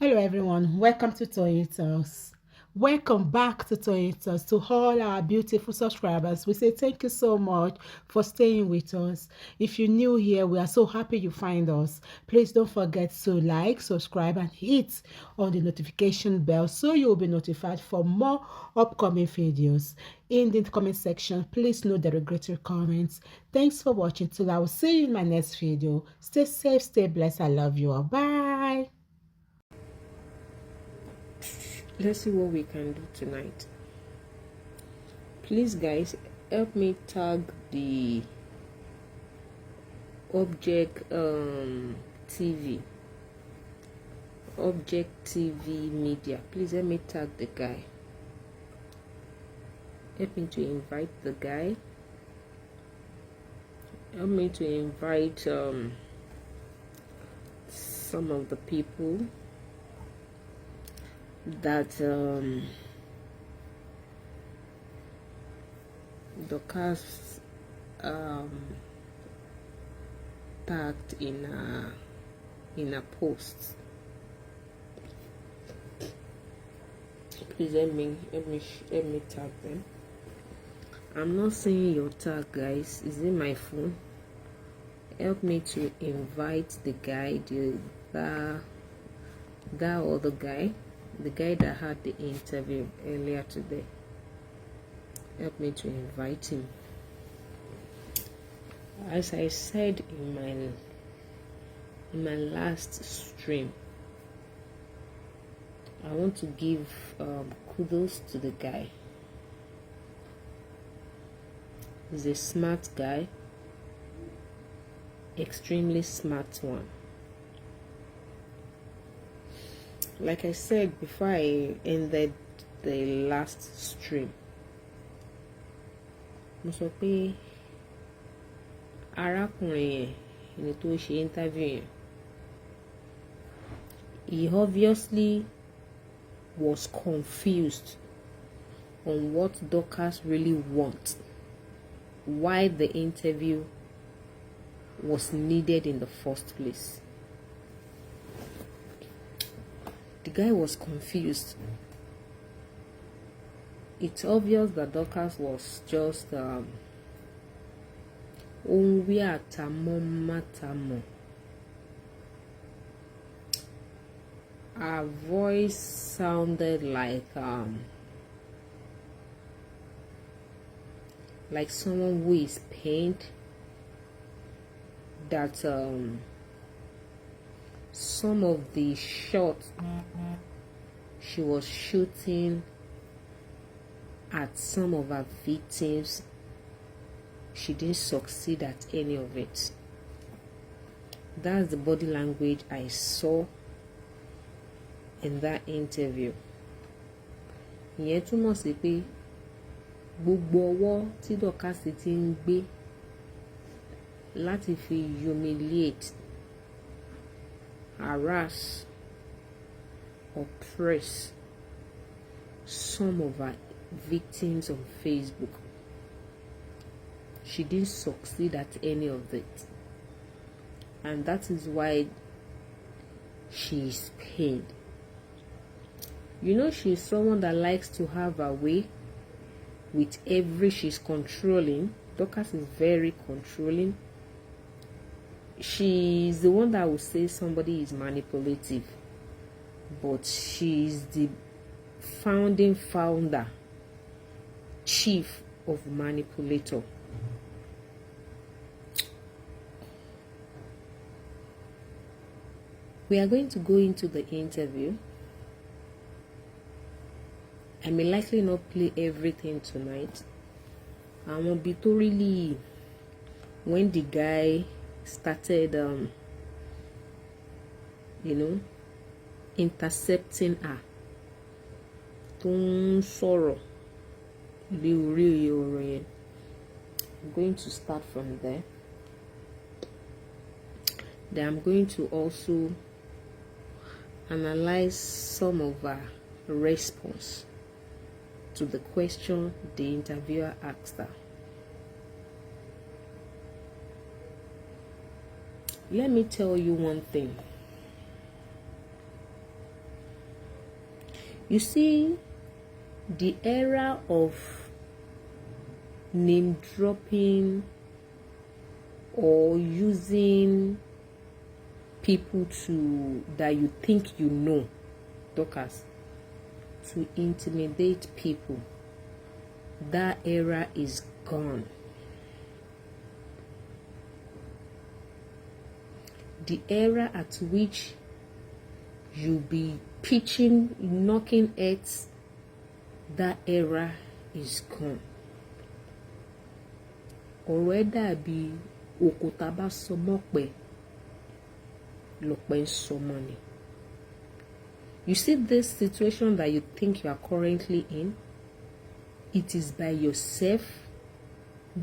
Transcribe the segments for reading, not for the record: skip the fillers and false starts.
Hello everyone, welcome to Toyitos. Welcome back to Toyitos. To all our beautiful subscribers, we say thank you so much for staying with us. If you're new here, we are so happy you find us. Please don't forget to like, subscribe and hit on the notification bell so you'll be notified for more upcoming videos. In the comment section, please note the regretful comments. Thanks for watching. Till I will see you in my next video. Stay safe, stay blessed. I love you all. Bye. Let's see what we can do tonight. Please guys, help me tag the object TV media. Please help me tag the guy. Help me to invite the guy. Help me to invite some of the people that Dorcas tagged in a post. Please help me tag them. I'm not seeing your tag, guys. Is it my phone? Help me to invite the guy, that other guy, the guy that had the interview earlier today. Help me to invite him. As I said in my last stream, I want to give kudos to the guy. He's a smart guy, extremely smart one. Like I said before I ended the last stream, mo sọ pé arákùnrin yẹn ẹni tó ṣe interview yẹn, he obviously was confused on what Dorcas really wants, why the interview was needed in the first place. The guy was confused. It's obvious that Dorcas was just her voice sounded like someone who is pained, that some of the shots she was shooting at some of her victims, she didn't succeed at any of it. That's the body language I saw in that interview. Ìyẹn túmọ̀ sí pé gbogbo ọwọ́ tí Dorcas ti ń gbé láti fi humiliate, harass, oppress some of her victims on Facebook, she didn't succeed at any of it, and that is why she is pained. You know, she's someone that likes to have her way with she's controlling. Dorcas is very controlling. She's the one that will say somebody is manipulative, but she's the founder, chief of manipulator. We are going to go into the interview. I may likely not play everything tonight. When the guy started intercepting her, I'm going to start from there. Then I'm going to also analyze some of her response to the question the interviewer asked her. Let me tell you one thing. You see, the era of name dropping or using people that you think you know, Dorcas, to intimidate people, that era is gone. The era at which you be pitching, knocking heads, that era is gone. Ọ̀rọ̀ ẹ̀ dàbí òkúta bá sọmọ́ pẹ̀ lọ́pẹ́ ń sọmọ́ ni. You see this situation that you think you are currently in, it is by yourself,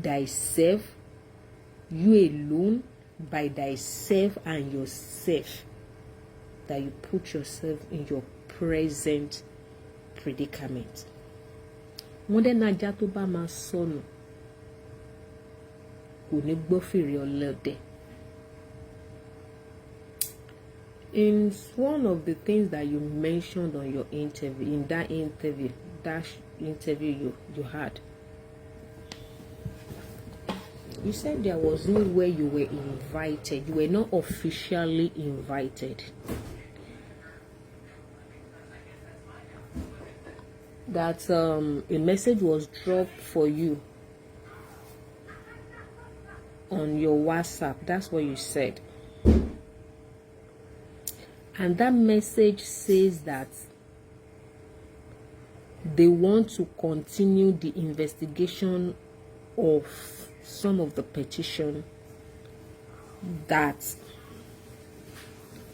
thyself, you alone, by thyself and yourself, that you put yourself in your present predicament. Wọ́n dẹ́ nájà tó bá máa sọnù kò ní gbọ́ fèrè ọlọ́dẹ. In one of the things that you mentioned on your interview, in that interview you had, you said there was no way you were invited. You were not officially invited. That a message was dropped for you on your WhatsApp. That's what you said. And that message says that they want to continue the investigation of some of the petition that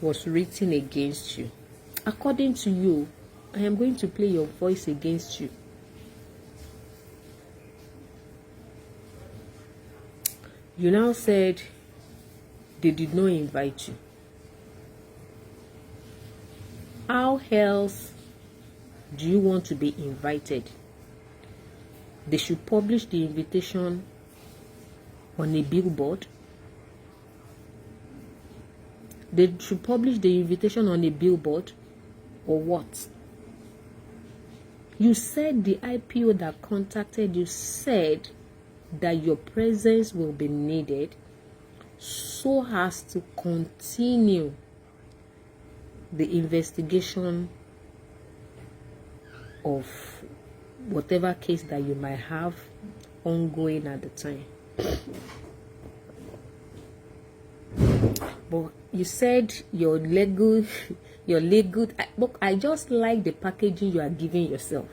was written against you. According to you, I am going to play your voice against you. You now said they did not invite you. How else do you want to be invited? They should publish the invitation on a billboard. They should publish the invitation on a billboard, or what? You said the IPO that contacted you said that your presence will be needed so as to continue the investigation of whatever case that you might have ongoing at the time. But you said your legal, look, I just like the packaging you are giving yourself.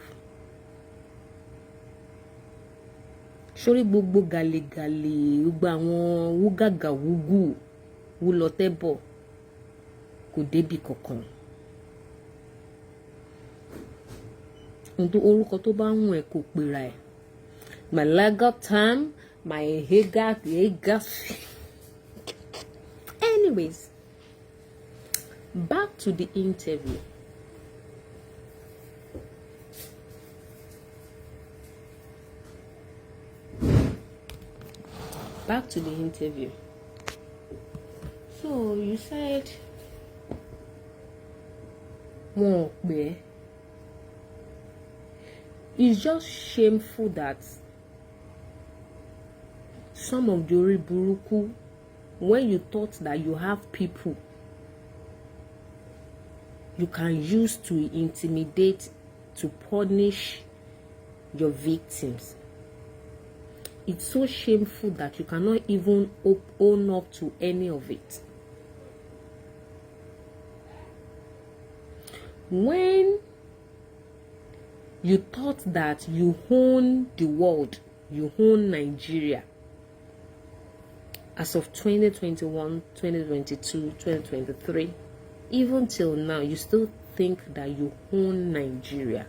Sori gbogbo gale gbogbo àwọn wúgàgà wúgù wúlọtẹ́bọ̀ kò débi kankan. Orúkọ tó bá ń wọ̀n kò pera ẹ̀. My legal term, my legal. Anyways, back to the interview. Back to the interview. So you said, it's just shameful that some of the buruku, when you thought that you have people you can use to intimidate, to punish your victims, it's so shameful that you cannot even own up to any of it. When you thought that you own the world, you own Nigeria, as of 2021, 2022, 2023, even till now, you still think that you own Nigeria.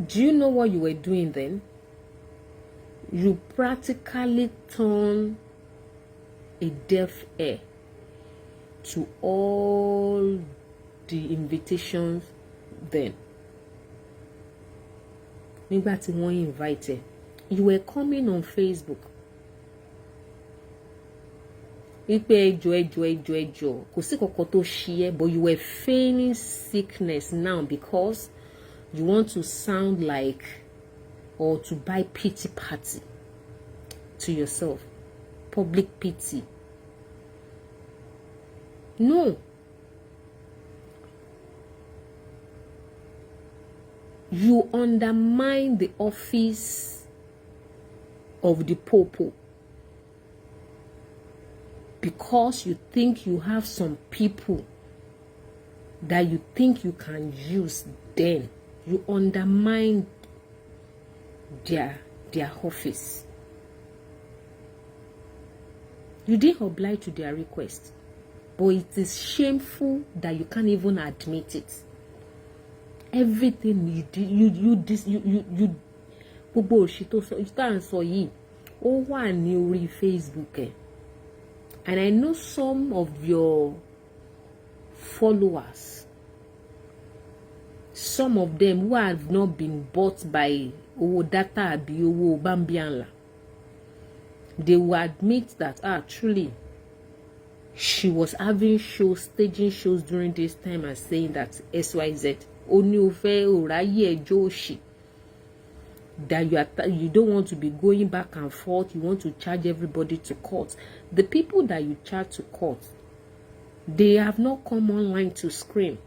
Do you know what you were doing then? You practically turn a deaf ear to all the invitations then. Nígbà tí wọ́n invite ẹ, You were coming on Facebook. But you were feigning sickness now because you want to sound like or to buy pity party to yourself. Public pity. No. You undermine the office of the Popo because you think you have some people that you think you can use. Then you undermine their office. You didn't oblige to their request, but it is shameful that you can't even admit it. Everything you did, you gbogbo òṣì tó sọ tá à ń sọ yìí ó wà ní orí Facebook ẹ. And I know some of your followers, some of them who have not been bought by owó data àbí owó bambianla, they will admit that truly she was having shows, staging shows during this time and saying that XYZ only ofe oraye joshi, that you don't want to be going back and forth, you want to charge everybody to court. The people that you charge to court, they have not come online to scream.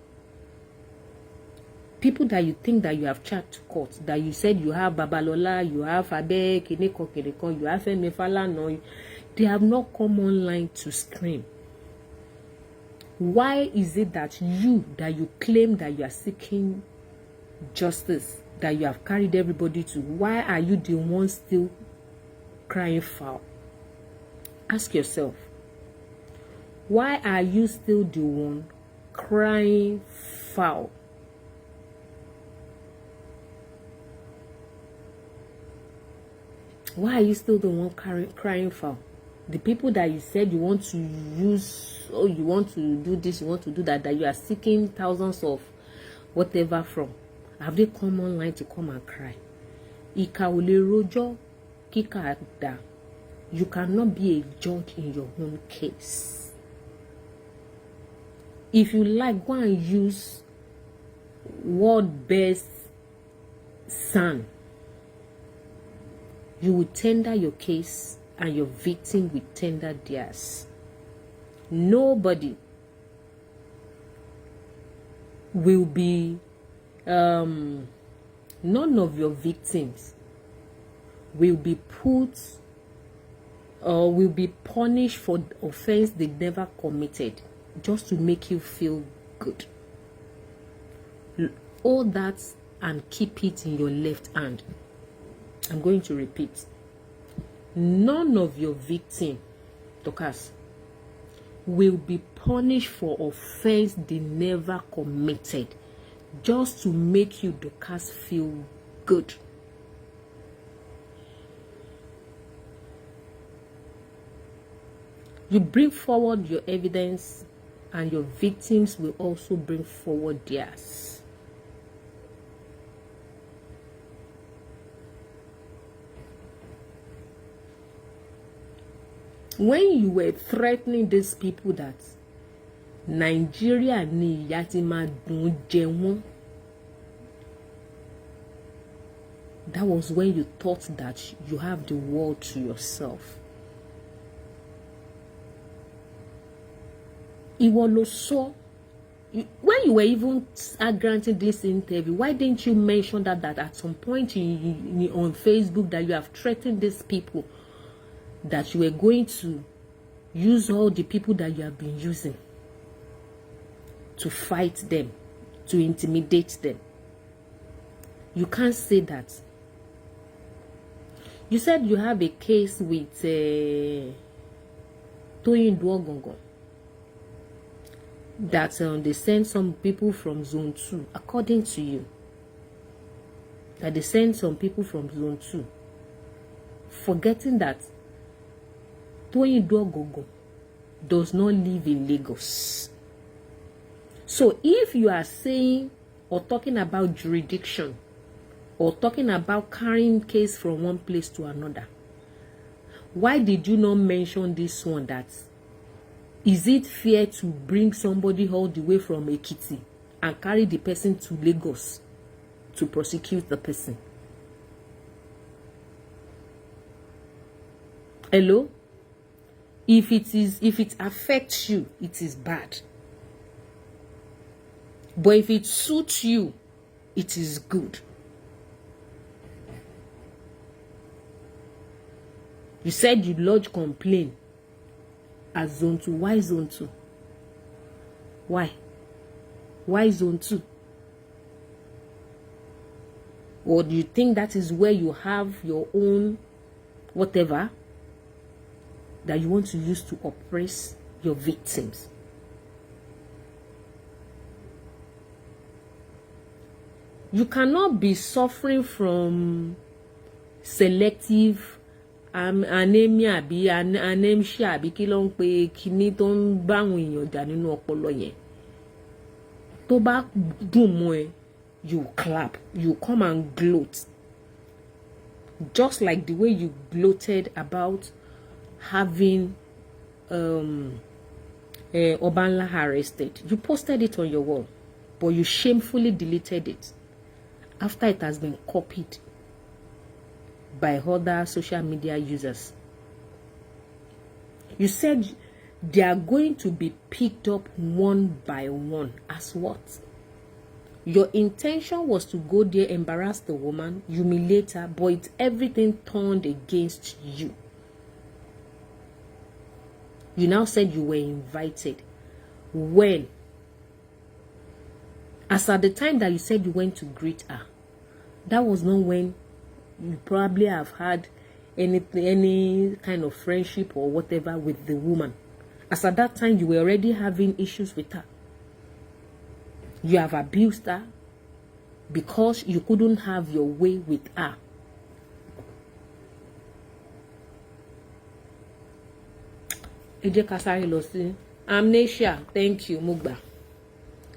People that you think that you have charged to court, that you said you have Babalola, you have Abe, Kineko, you have Femi Falana, they have not come online to scream. Why is it that you claim that you are seeking justice, that you have carried everybody to, why are you the one still crying foul? Ask yourself, why are you still the one crying foul? Why are you still the one crying foul? The people that you said you want to use, or you want to do this, you want to do that, that you are seeking thousands of whatever from, have they come online to come and cry? Ika ole rojo, kika da. You cannot be a judge in your own case. If you like, go and use world best son. You will tender your case and your victim will tender theirs. Nobody will be, none of your victims will be put or will be punished for the offense they never committed just to make you feel good. All that and keep it in your left hand. I'm going to repeat. None of your victims, Dorcas, will be punished for offense they never committed just to make you, Dorcas, feel good. You bring forward your evidence and your victims will also bring forward theirs. When you were threatening these people that Nigeria ni ìyà tí máa dùn jẹ wọ́n, that was when you thought that you have the world to yourself. Ìwọ ló sọ. When you were even granting this interview, why didn't you mention that at some point on Facebook that you have threatened these people, that you were going to use all the people that you have been using to fight them, to intimidate them? You can't say that. You said you have a case with Toyin Duogongon, that they sent some people from Zone 2, according to you, that they sent some people from Zone 2, forgetting that Toyin Duogongon does not live in Lagos. So if you are saying or talking about jurisdiction, or talking about carrying case from one place to another, why did you not mention this one? That is it fair to bring somebody all the way from Ekiti and carry the person to Lagos to prosecute the person? Hello? If it affects you, it is bad. But if it suits you, it is good. You said you lodge complaint as zone 2. Why zone 2? Why? Why zone 2? Or do you think that is where you have your own whatever that you want to use to oppress your victims? You cannot be suffering from selective anemia àbí anemia àbí kí ló ń pe kíní tó ń bá àwọn èèyàn jà nínú ọpọlọ yẹn. Tó bá dùn mọ́ ẹ, you clap, you come and gloat, just like the way you gloated about having Obanla arrested. You posted it on your wall, but you shamefully deleted it after it has been copied by other social media users. You said they are going to be picked up one by one. As what? Your intention was to go there, embarrass the woman, humiliate her, but it's everything turned against you. You now said you were invited. When? As at the time that you said you went to greet her, that was not when you probably have had any kind of friendship or whatever with the woman. As at that time, you were already having issues with her. You have abused her because you couldn't have your way with her. Amnesia, thank you, Mugba.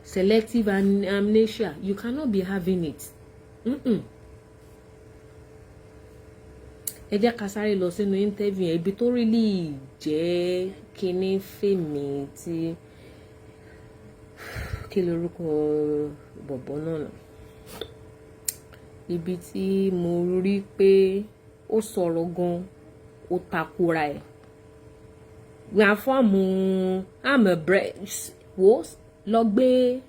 Selective amnesia, you cannot be having it. Ẹ jẹ́ ká sáré lọ sínú interview ibi tó really jẹ́ kíní fèmí tí kí lorúkọ bọ̀bọ̀ náà, ibi tí mo rí pé ó sọ̀rọ̀ gan, ó takora ẹ̀. We are from I'm a breast was lọ gbé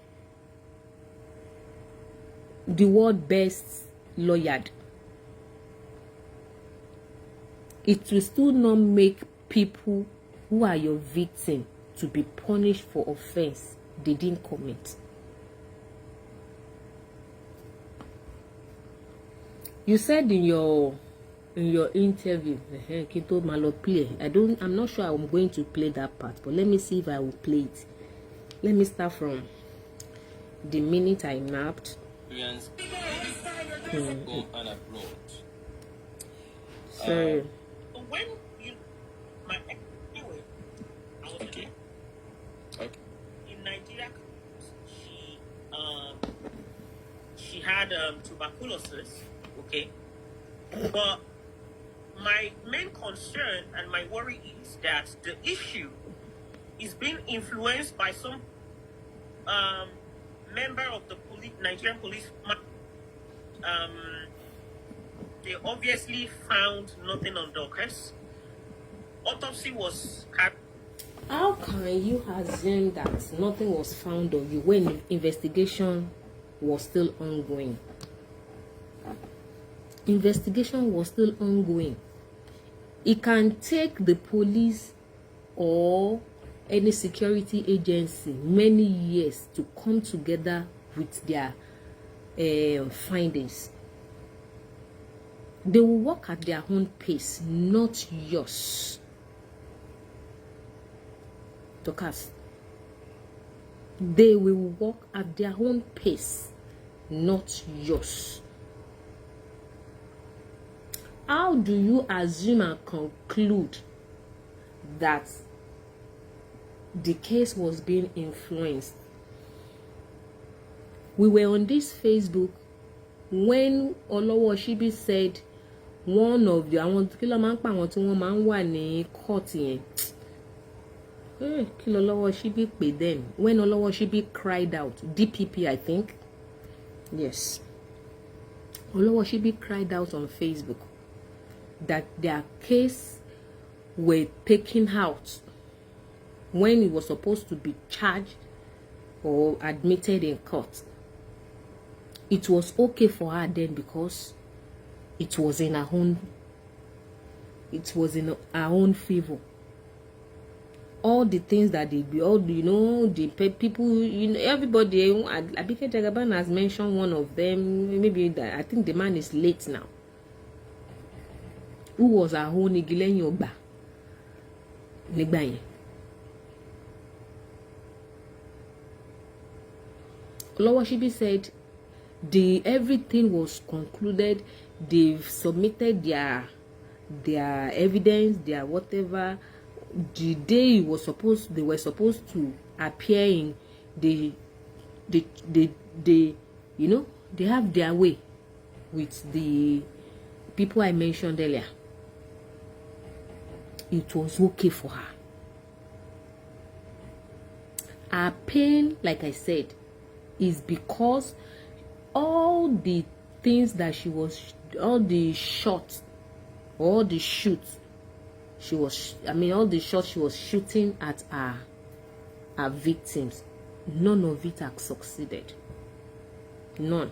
the world best lawyer. It will still not make people who are your victim to be punished for offense they didn't commit. You said in your interview, Kinto Malo play. I'm not sure I'm going to play that part, but let me see if I will play it. Let me start from the minute I napped. Sorry. When you, anyway, I was okay. In Nigeria, she had tuberculosis, okay. But my main concern and my worry is that the issue is being influenced by some member of the Nigerian police. They obviously found nothing on Dorcas. Autopsy was had. How can you assume that nothing was found on you when investigation was still ongoing? Investigation was still ongoing. It can take the police or any security agency many years to come together with their findings. They will work at their own pace, not yours. Dorcas, they will work at their own pace, not yours. How do you assume and conclude that the case was being influenced? We were on this Facebook when Olowo Shibi said one of the àwọn kí ló máa ń pa àwọn tí wọ́n máa ń wà ní court yẹn kí ló Olowo Shibi pè then when Olowo Shibi cried out DPP I think yes Olowo Shibi cried out on Facebook that their case were taken out when he was supposed to be charged or admitted in court. It was okay for her then because it was in her own favor. All the things that they do, all the people, everybody. Abike Jagaban has mentioned one of them. Maybe I think the man is late now. Who was her own Igilenyi Ogba? Negbaye. Olowo Shibi said everything was concluded. They've submitted their evidence, their whatever. The day they were supposed to appear in they have their way with the people I mentioned earlier. It was okay for her. Her pain, like I said, is because all the things that she was, all the shots, all the shoots she was, all the shots she was shooting at her victims, none of it has succeeded. None.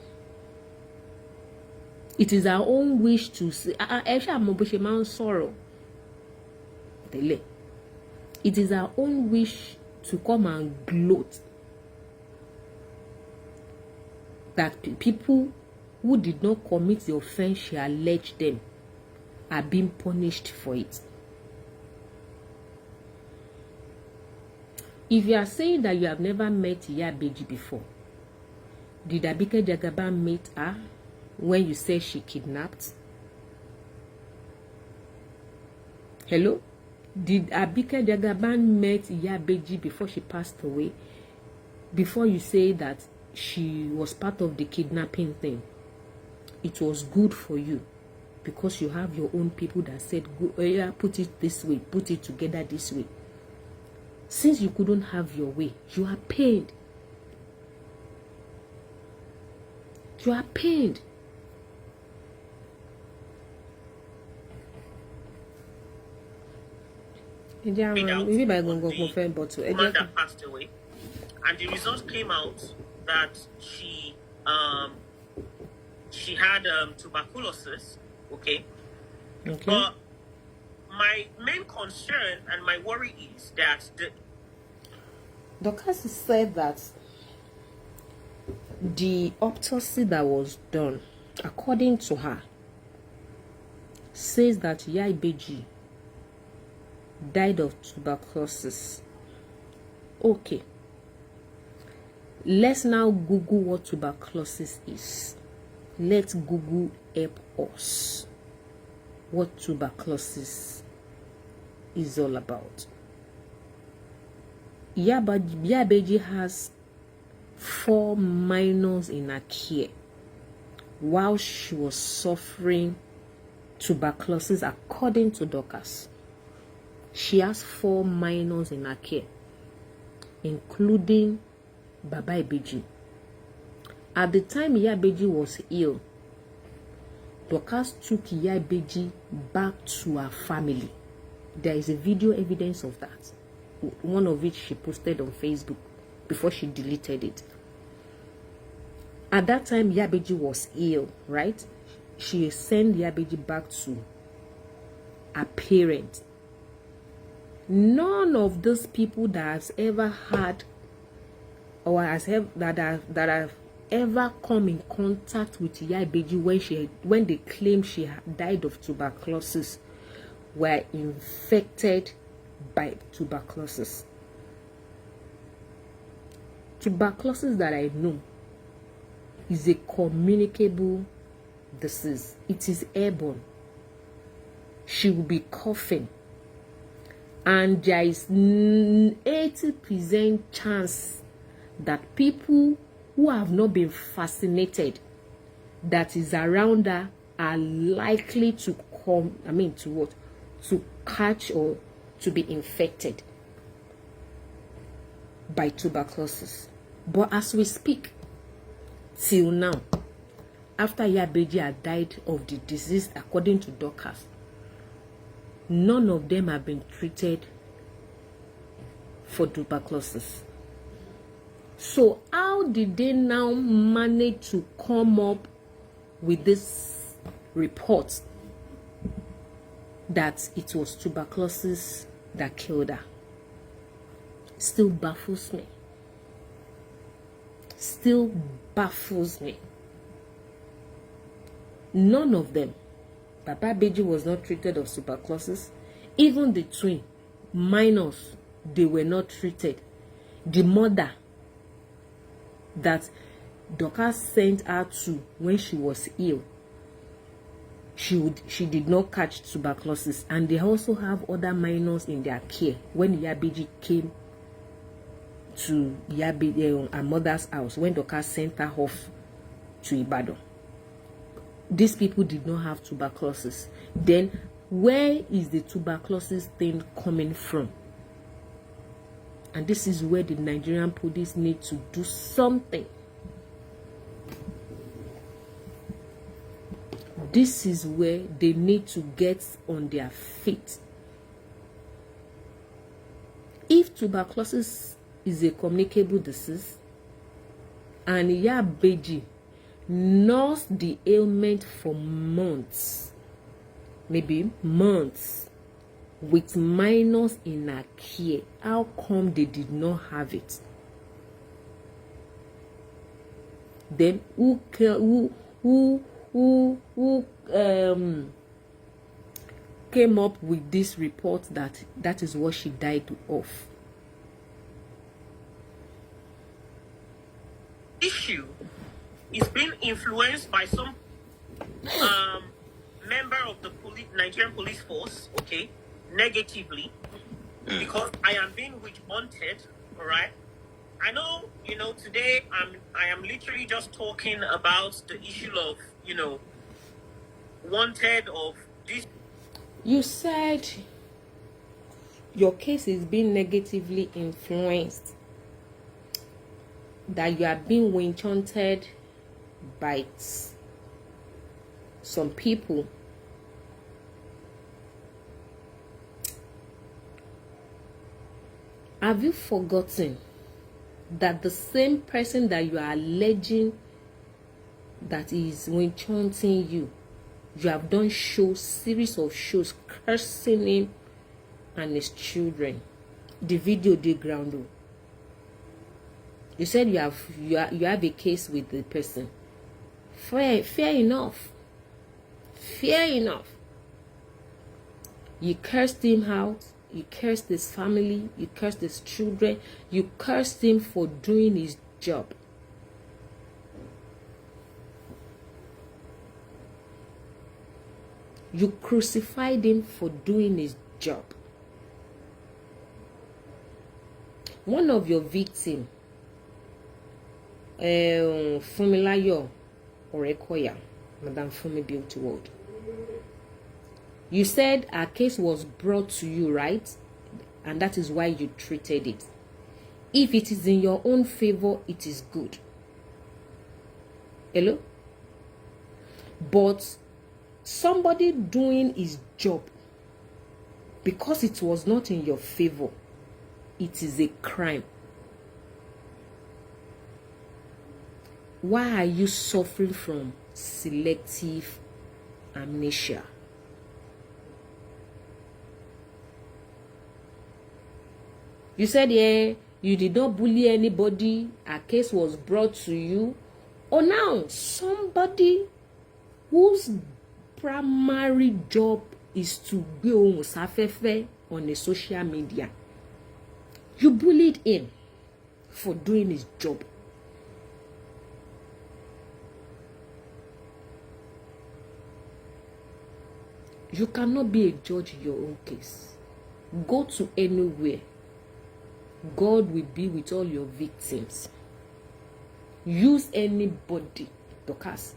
It is our own wish to see. It is our own wish to come and gloat that people who did not commit the offense she alleged them are being punished for it. If you are saying that you have never met Iyabeji before, did Abike Jagaban meet her when you say she kidnapped? Hello? Did Abike Jagaban met Iyabeji before she passed away? Before you say that she was part of the kidnapping thing, it was good for you because you have your own people that said, go, yeah, put it this way, put it together this way. Since you couldn't have your way, you are pained. You are pained. Maybe by woman that passed away, and the results came out that she had tuberculosis. Okay. But my main concern and my worry is that Dorcas said that the autopsy that was done, according to her, says that Iyabeji died of tuberculosis. Okay. Let's now Google what tuberculosis is. Let Google help us what tuberculosis is all about. Iyabeji has 4 minors in her care while she was suffering tuberculosis, according to Dorcas. She has 4 minors in her care, including Baba Ibeji. At the time Iyabeji was ill, Dorcas took Iyabeji back to her family. There is a video evidence of that. One of which she posted on Facebook before she deleted it. At that time, Iyabeji was ill, right? She sent Iyabeji back to her parents. None of those people that has ever had or that have ever come in contact with Iyabeji when they claim she had died of tuberculosis were infected by tuberculosis. Tuberculosis that I know is a communicable disease. It is airborne. She will be coughing. And there is 80% chance that people who have not been vaccinated that is around her are likely to come, to what? To catch or to be infected by tuberculosis. But as we speak, till now, after Yabeji had died of the disease, according to doctors, none of them have been treated for tuberculosis. So how did they now manage to come up with this report that it was tuberculosis that killed her? Still baffles me. Still baffles me. None of them. Papa Beji was not treated of tuberculosis. Even the twin minors, they were not treated. The mother that Dorcas sent her to when she was ill, she did not catch tuberculosis. And they also have other minors in their care. When Yabeji came to her mother's house, when Dorcas sent her off to Ibadan, these people did not have tuberculosis. Then where is the tuberculosis thing coming from? And this is where the Nigerian police need to do something. This is where they need to get on their feet. If tuberculosis is a communicable disease and Yabeji nursed the ailment for months, maybe months, with minors in her care, how come they did not have it? Then who came up with this report that is what she died of? Issue is being influenced by some member of the Nigerian police force, okay, negatively, because I am being witch hunted, all right? I know, today I am literally just talking about the issue of, wanted of this. You said your case is being negatively influenced, that you are being witch hunted by some people. Have you forgotten that the same person that you are alleging that is witch hunting you, you have done series of shows cursing him and his children? The video did ground. You said you have a case with the person. Fair enough. Fair enough. You cursed him out. You cursed his family. You cursed his children. You cursed him for doing his job. You crucified him for doing his job. One of your victims, Fumilayo Orekoya, Madam Fumi Beauty World, you said her case was brought to you, right? And that is why you treated it. If it is in your own favor, it is good. Hello? But somebody doing his job, because it was not in your favor, it is a crime. Why are you suffering from selective amnesia? You said, yeah, you did not bully anybody. A case was brought to you. Or now, somebody whose primary job is to go on a social media, you bullied him for doing his job. You cannot be a judge in your own case. Go to anywhere. God will be with all your victims. Use anybody, Dorcas.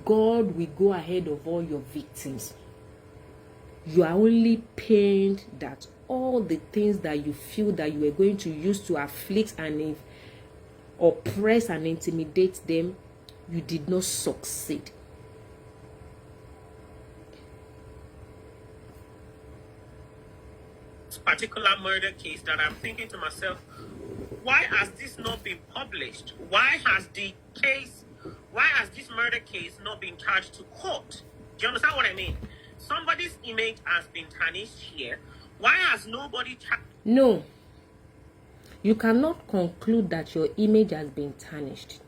God will go ahead of all your victims. You are only pained that all the things that you feel that you were going to use to afflict and oppress and intimidate them, you did not succeed. This particular murder case that I'm thinking to myself, why has this not been published? Why has this murder case not been charged to court? Do you understand what I mean? Somebody's image has been tarnished here. Why has nobody No. You cannot conclude that your image has been tarnished.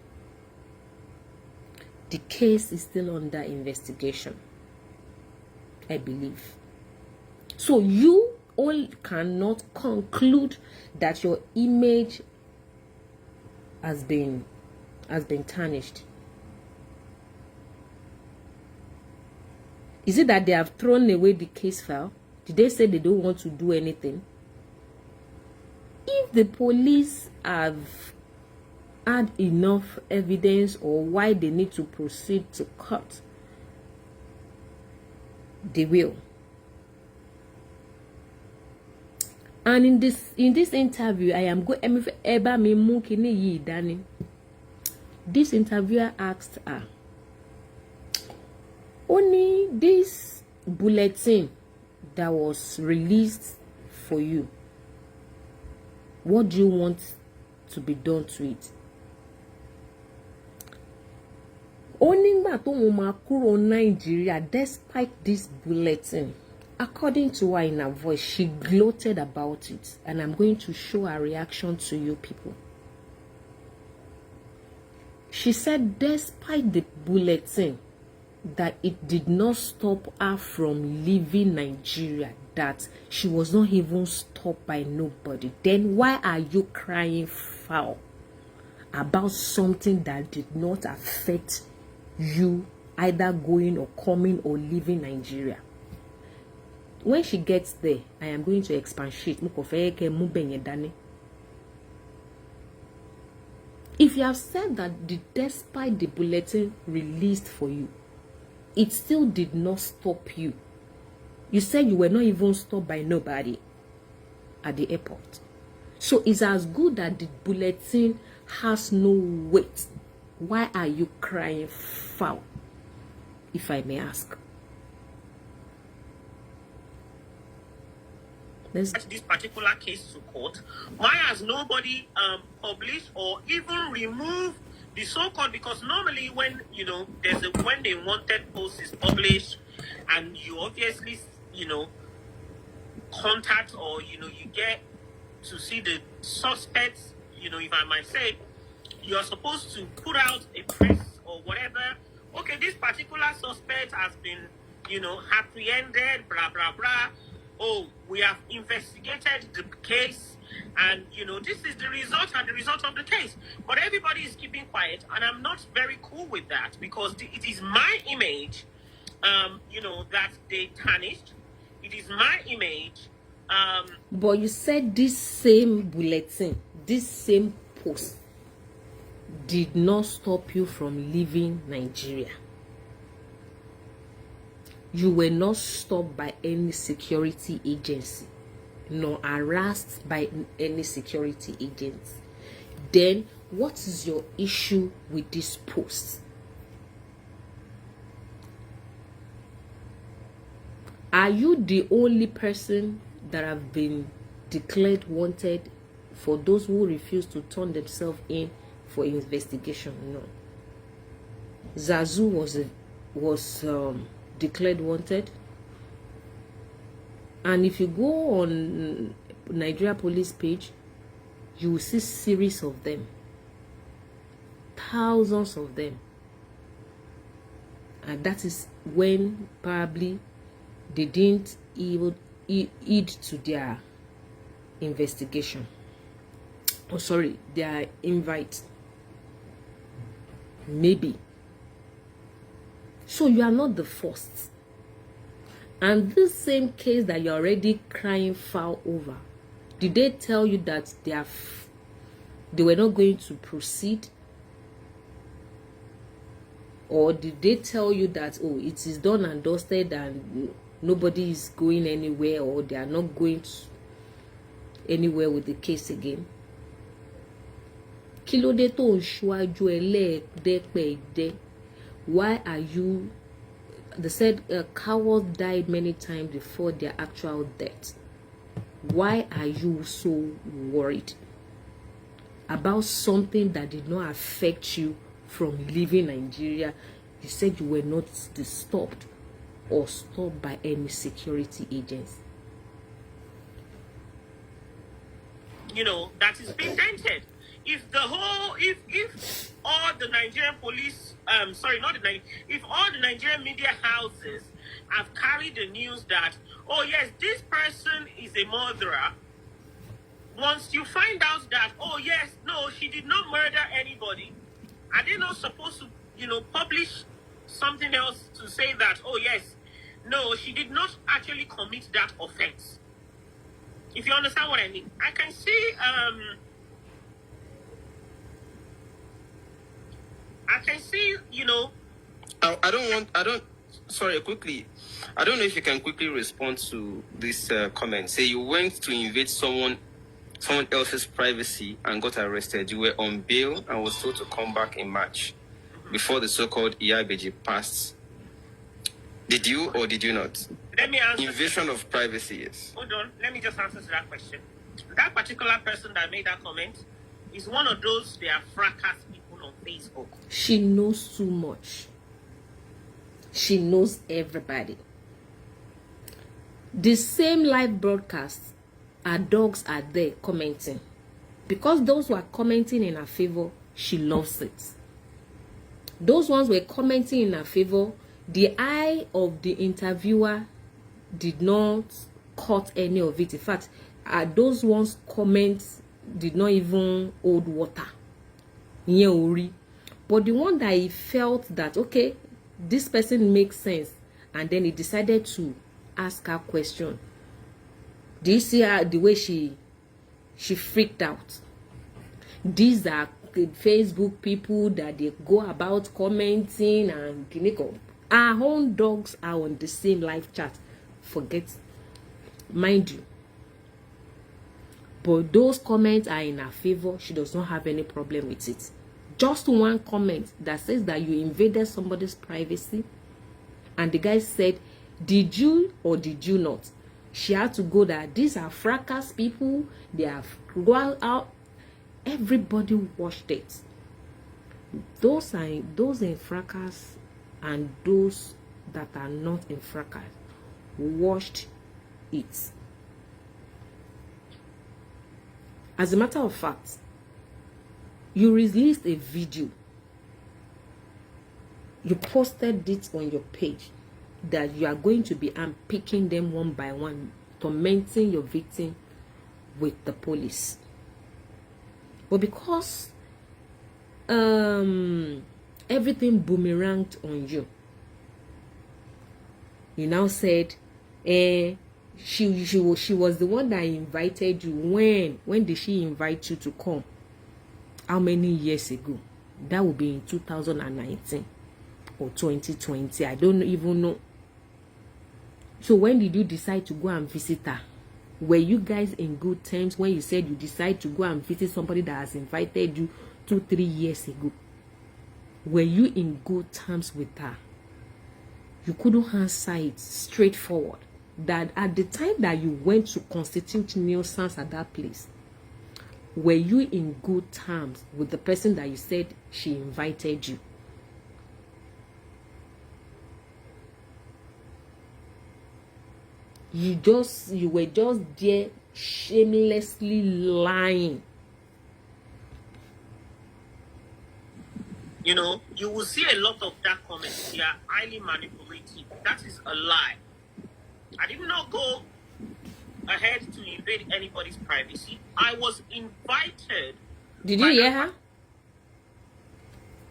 The case is still under investigation, I believe. So you all cannot conclude that your image has been tarnished. Is it that they have thrown away the case file? Did they say they don't want to do anything? If the police have had enough evidence or why they need to proceed to court, they will. And in this interview, this interviewer asked her, only this bulletin that was released for you, what do you want to be done to it? Only Nigeria, despite this bulletin, according to her in her voice, she gloated about it, and I'm going to show her reaction to you people. She said, despite the bulletin, that it did not stop her from leaving Nigeria, that she was not even stopped by nobody. Then why are you crying foul about something that did not affect you either going or coming or leaving Nigeria? When she gets there, I am going to expatiate. If you have said that despite the bulletin released for you, it still did not stop you. You said you were not even stopped by nobody at the airport. So it's as good that the bulletin has no weight. Why are you crying foul, if I may ask? this particular case to court? Why has nobody published or even removed the so-called, because normally when when the wanted post is published and you obviously contact or you get to see the suspects, if I might say, you are supposed to put out a press or whatever. Okay, this particular suspect has been apprehended, blah blah blah. Oh, we have investigated the case, and this is the result and the result of the case. But everybody is keeping quiet, and I'm not very cool with that, because it is my image that they tarnished. It is my image. But you said this same bulletin, this same post did not stop you from leaving Nigeria. You were not stopped by any security agency, nor harassed by any security agents. Then what is your issue with this post? Are you the only person that have been declared wanted for those who refuse to turn themselves in for investigation? No. Zazu was declared wanted, and if you go on Nigeria police page, you will see series of them, thousands of them, and that is when probably they didn't even heed to their investigation, or sorry, their invite, maybe. So you are not the first. And this same case that you're already crying foul over, did they tell you that they were not going to proceed? Or did they tell you that, oh, it is done and dusted and nobody is going anywhere, or they are not going anywhere with the case again? Kí ló dé tó ń ṣíwájú ẹlẹ́ẹ̀dẹ́pẹ̀ẹ́dẹ́? Why are you... They said cowards died many times before their actual death. Why are you so worried about something that did not affect you from leaving Nigeria? You said you were not disturbed or stopped by any security agents. You know, that is being dented. If all the Nigerian police, if all the Nigerian media houses have carried the news that, oh yes, this person is a murderer, once you find out that, oh yes, no, she did not murder anybody, are they not supposed to, you know, publish something else to say that, oh yes, no, she did not actually commit that offense? If you understand what I mean. I can see, you know. Sorry, quickly. I don't know if you can quickly respond to this comment. Say you went to invade someone else's privacy and got arrested. You were on bail and was told to come back in March before the so-called Iyabeji passed. Did you or did you not? Let me answer. Invasion of privacy, yes. Hold on. Let me just answer to that question. That particular person that made that comment is one of those, they are fracas people on Facebook. She knows too much. She knows everybody. The same live broadcast, our dogs are there commenting. Because those who are commenting in her favor, she loves it. Those ones were commenting in her favor, the eye of the interviewer did not cut any of it. In fact, those ones comments did not even hold water. But the one that he felt that, okay, this person makes sense, and then he decided to ask her question. Do you see her, the way she freaked out? These are the Facebook people that they go about commenting and our own dogs are on the same live chat. Forget, mind you. But those comments are in her favor. She does not have any problem with it. Just one comment that says that you invaded somebody's privacy, and the guy said, did you or did you not? She had to go that these are fracas people. They have gone out. Everybody watched it. Those in fracas and those that are not in fracas watched it. As a matter of fact, you released a video. You posted it on your page that you are going to be unpicking them one by one, tormenting your victim with the police. But because everything boomeranged on you, you now said, she was the one that invited you. When did she invite you to come? How many years ago? That would be in 2019 or 2020. I don't even know. So when did you decide to go and visit her? Were you guys in good terms when you said you decide to go and visit somebody that has invited you 2-3 years ago? Were you in good terms with her? You couldn't answer it straightforward. That at the time that you went to constitute nuisance at that place, were you in good terms with the person that you said she invited you? You were just there shamelessly lying. You know, you will see a lot of that comments. They are highly manipulative. That is a lie. I did not go ahead to invade anybody's privacy. I was invited. Did you hear her?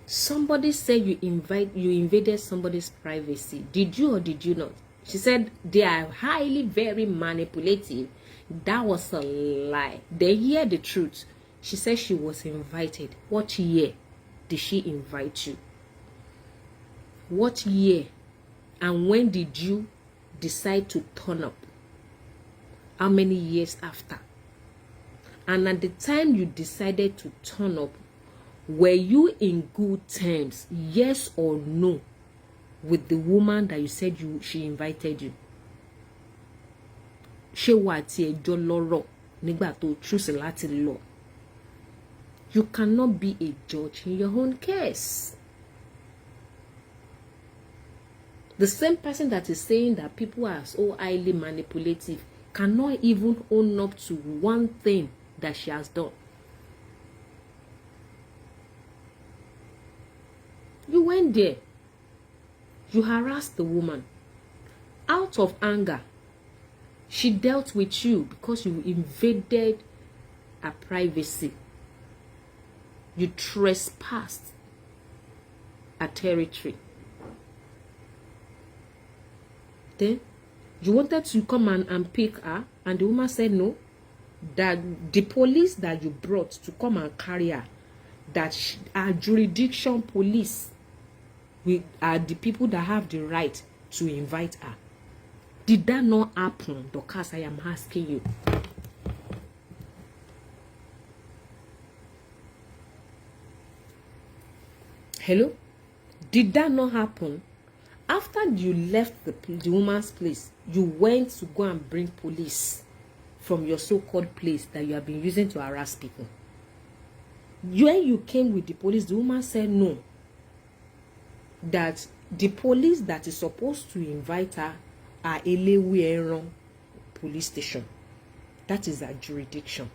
Somebody said you invaded somebody's privacy. Did you or did you not? She said they are highly, very manipulative. That was a lie. They hear the truth. She said she was invited. What year did she invite you? What year and when did you decide to turn up? How many years after? And at the time you decided to turn up, were you in good terms, yes or no, with the woman that you said she invited you? Ṣé wà tí ẹjọ́ lọ́rọ̀ nígbà tó choose láti lọ? You cannot be a judge in your own case. The same person that is saying that people are so highly manipulative cannot even own up to one thing that she has done. You went there. You harassed the woman. Out of anger, she dealt with you because you invaded her privacy. You trespassed her territory. Then you wanted to come and pick her, and the woman said no. That the police that you brought to come and carry her, that our jurisdiction police, we are the people that have the right to invite her. Did that not happen, Dorcas? I am asking you. Hello? Did that not happen? After you left the woman's place, you went to go and bring police from your so-called place that you have been using to harass people. When you came with the police, the woman said no. That the police that is supposed to invite her are Elewe police station. That is her jurisdiction.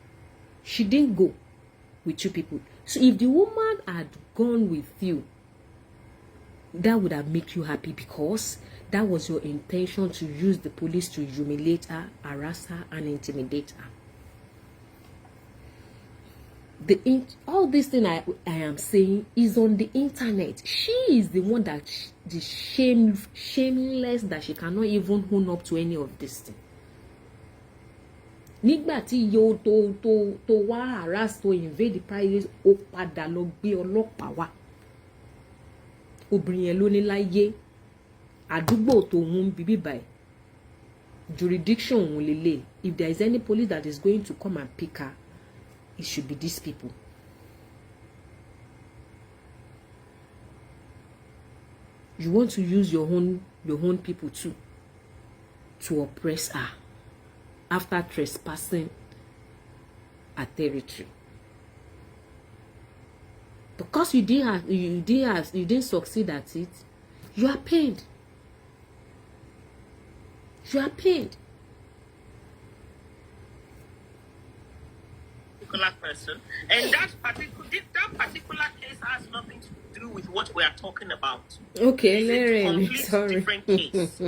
She didn't go with you people. So if the woman had gone with you, that would have made you happy because that was your intention, to use the police to humiliate her, harass her, and intimidate her. All this thing I am saying is on the internet. She is the one that the shameless that she cannot even own up to any of this thing. Nígbà tí yo to wá harass, to invade the privacy, ó padà lọ gbé ọlọ́pàá wá. Obìnrin yẹn ló ní láyé àdúgbò tó ń bíbí báyìí jurisdiction òun lélẹ̀. If there is any police that is going to come and pick her, it should be these people. You want to use your own people too to oppress her after trespassing her territory. Because you didn't succeed at it, you are paid. You are paid. Person, and that particular case has nothing to do with what we are talking about. Okay, It's a Larry, complete sorry. different case.